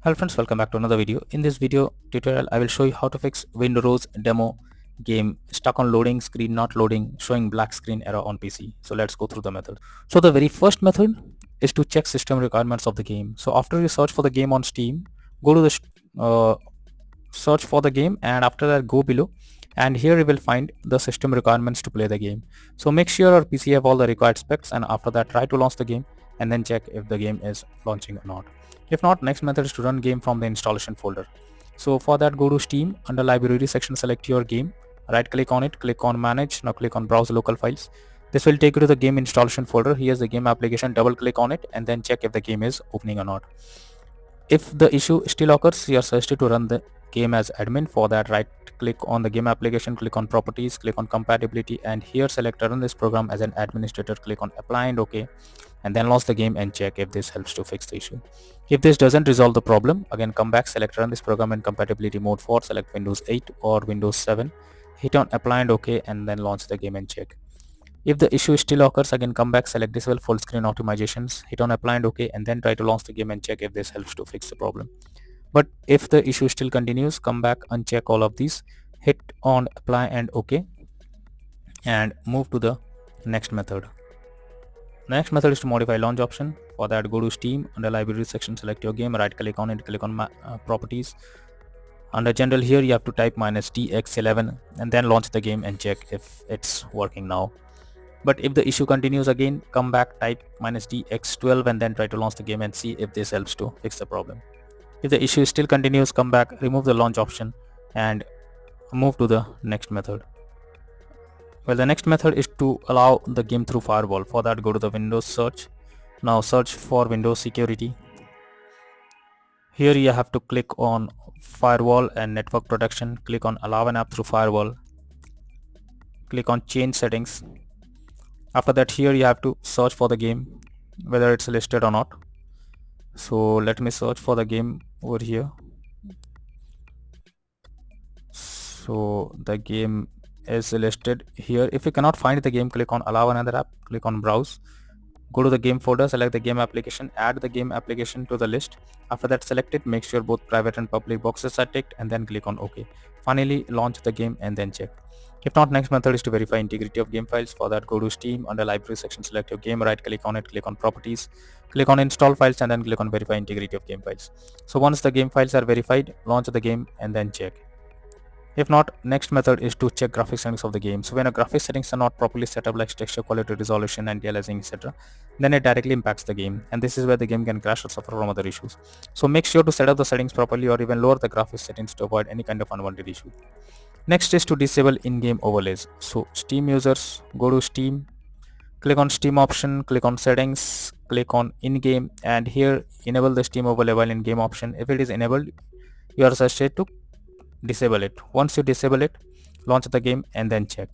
Hello friends, welcome back to another video. In this video tutorial, I will show you how to fix Windrose Demo game stuck on loading screen, not loading, showing black screen error on PC. So let's go through the method. So the very first method is to check system requirements of the game. So after you search for the game on Steam, go to the search for the game, and after that go below, and here you will find the system requirements to play the game. So make sure your PC have all the required specs, and after that try to launch the game and then check if the game is launching or not. If not, next method is to run game from the installation folder. So for that, go to Steam, under library section select your game, right click on it, click on manage, now click on browse local files. This will take you to the game installation folder. Here's the game application, double click on it and then check if the game is opening or not. If the issue still occurs, you are suggested to run the game as admin. For that, right click on the game application, click on properties, click on compatibility, and here select run this program as an administrator, click on apply and OK, and then launch the game and check if this helps to fix the issue. If this doesn't resolve the problem, again come back, select run this program in compatibility mode 4, select Windows 8 or Windows 7, hit on apply and OK, and then launch the game and check. If the issue still occurs, again come back, select disable full screen optimizations, hit on apply and OK, and then try to launch the game and check if this helps to fix the problem. But if the issue still continues, come back, uncheck all of these, hit on apply and OK, and move to the next method. The next method is to modify launch option. For that, go to Steam, under library section select your game, right click on it, click on properties. Under general, here you have to type -dx11 and then launch the game and check if it's working now. But if the issue continues, again come back, type -dx12 and then try to launch the game and see if this helps to fix the problem. If the issue still continues, come back, remove the launch option and move to the next method. Well, the next method is to allow the game through Firewall. For that, go to the Windows search. Now search for Windows security. Here you have to click on Firewall and network protection, click on allow an app through Firewall, click on change settings. After that, here you have to search for the game, whether it's listed or not. So let me search for the game over here. So the game is listed here. If you cannot find the game, click on allow another app, click on browse, go to the game folder, select the game application, add the game application to the list. After that, select it, make sure both private and public boxes are ticked, and then click on OK. Finally, launch the game and then check. If not, next method is to verify integrity of game files. For that, go to Steam, under library section select your game, right click on it, click on properties, click on install files, and then click on verify integrity of game files. So once the game files are verified, launch the game and then check. If not, next method is to check graphics settings of the game. So when a graphics settings are not properly set up, like texture quality, resolution, anti-aliasing, etc., then it directly impacts the game, and this is where the game can crash or suffer from other issues. So make sure to set up the settings properly or even lower the graphics settings to avoid any kind of unwanted issue. Next is to disable in-game overlays. So Steam users, go to Steam, click on Steam option, click on settings, click on in-game, and here enable the Steam overlay while in-game option. If it is enabled, you are suggested to disable it. Once you disable it, launch the game and then check.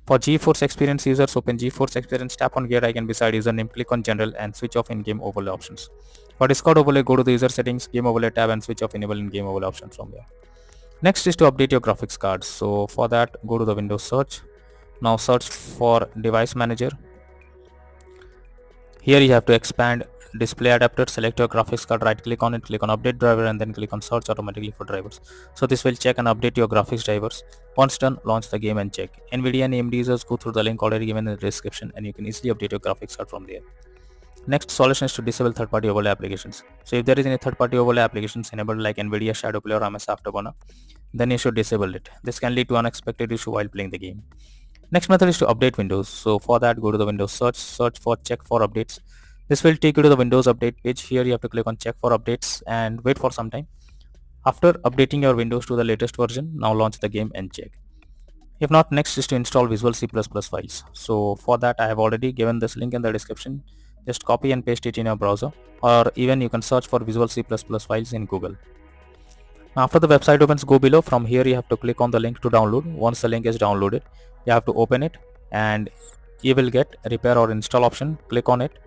For GeForce Experience users, open GeForce Experience, tap on gear icon beside username, click on general and switch off in-game overlay options. For Discord overlay, go to the user settings, game overlay tab, and switch off enable in-game overlay options from here. Next is to update your graphics cards. So for that, go to the Windows search. Now search for device manager. Here you have to expand display adapter, select your graphics card, right click on it, click on update driver, and then click on search automatically for drivers. So this will check and update your graphics drivers. Once done, launch the game and check. NVIDIA and AMD users, go through the link already given in the description and you can easily update your graphics card from there. Next solution is to disable third-party overlay applications. So if there is any third-party overlay applications enabled like NVIDIA Shadow Play or MS Afterburner, then you should disable it. This can lead to unexpected issue while playing the game. Next method is to update Windows. So for that, go to the Windows search for check for updates. This will take you to the Windows update page. Here you have to click on check for updates and wait for some time. After updating your Windows to the latest version, now launch the game and check. If not, next is to install Visual C++ files. So for that, I have already given this link in the description. Just copy and paste it in your browser, or even you can search for Visual C++ files in Google. After the website opens, go below. From here you have to click on the link to download. Once the link is downloaded, you have to open it and you will get repair or install option. Click on it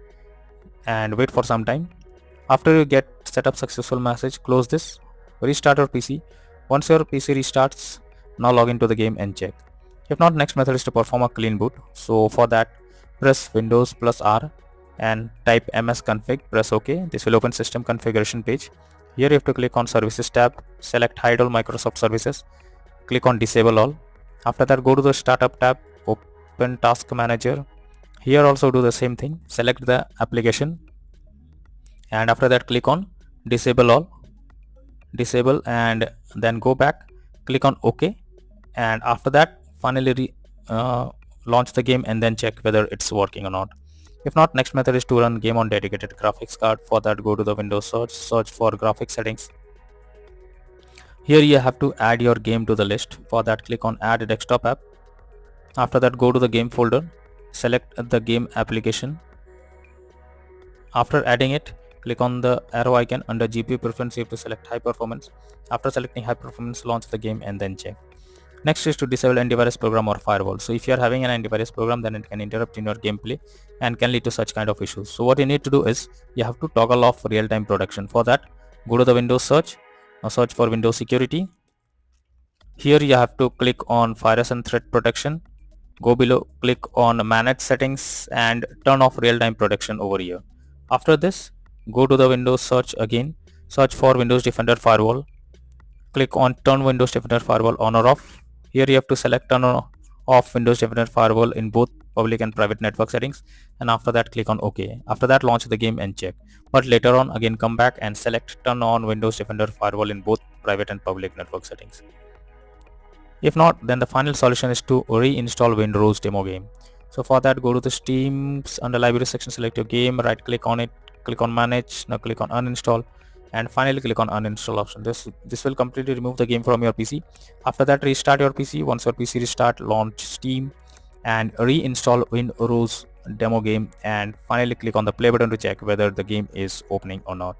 and wait for some time. After you get setup successful message, close this, restart your PC. Once your PC restarts, now log into the game and check. If not, next method is to perform a clean boot. So for that, press Windows plus R and type msconfig, press OK. This will open system configuration page. Here you have to click on services tab, select hide all Microsoft services, click on disable all. After that, go to the startup tab, open task manager. Here also do the same thing, select the application, and after that click on disable all, disable, and then go back, click on OK, and after that finally launch the game and then check whether it's working or not. If not, next method is to run game on dedicated graphics card. For that, go to the Windows search for graphics settings. Here you have to add your game to the list. For that, click on add desktop app. After that, go to the game folder, select the game application. After adding it, click on the arrow icon under GPU preference. You have to select high performance. After selecting high performance, launch the game and then check. Next is to disable antivirus program or firewall. So if you are having an antivirus program, then it can interrupt in your gameplay and can lead to such kind of issues. So what you need to do is you have to toggle off real-time protection. For that, go to the Windows search, search for Windows security. Here you have to click on virus and threat protection. Go below, click on manage settings and turn off real-time protection over here. After this, go to the Windows search again, search for Windows Defender Firewall. Click on turn Windows Defender Firewall on or off. Here you have to select turn off Windows Defender Firewall in both public and private network settings, and after that click on OK. After that, launch the game and check. But later on, again come back and select turn on Windows Defender Firewall in both private and public network settings. If not, then the final solution is to reinstall Windrose Demo game. So for that, go to the Steam's under library section, select your game, right click on it, click on manage, now click on uninstall, and finally click on uninstall option. This will completely remove the game from your PC. After that, restart your PC. Once your PC restart, launch Steam and reinstall Windrose Demo game, and finally click on the play button to check whether the game is opening or not.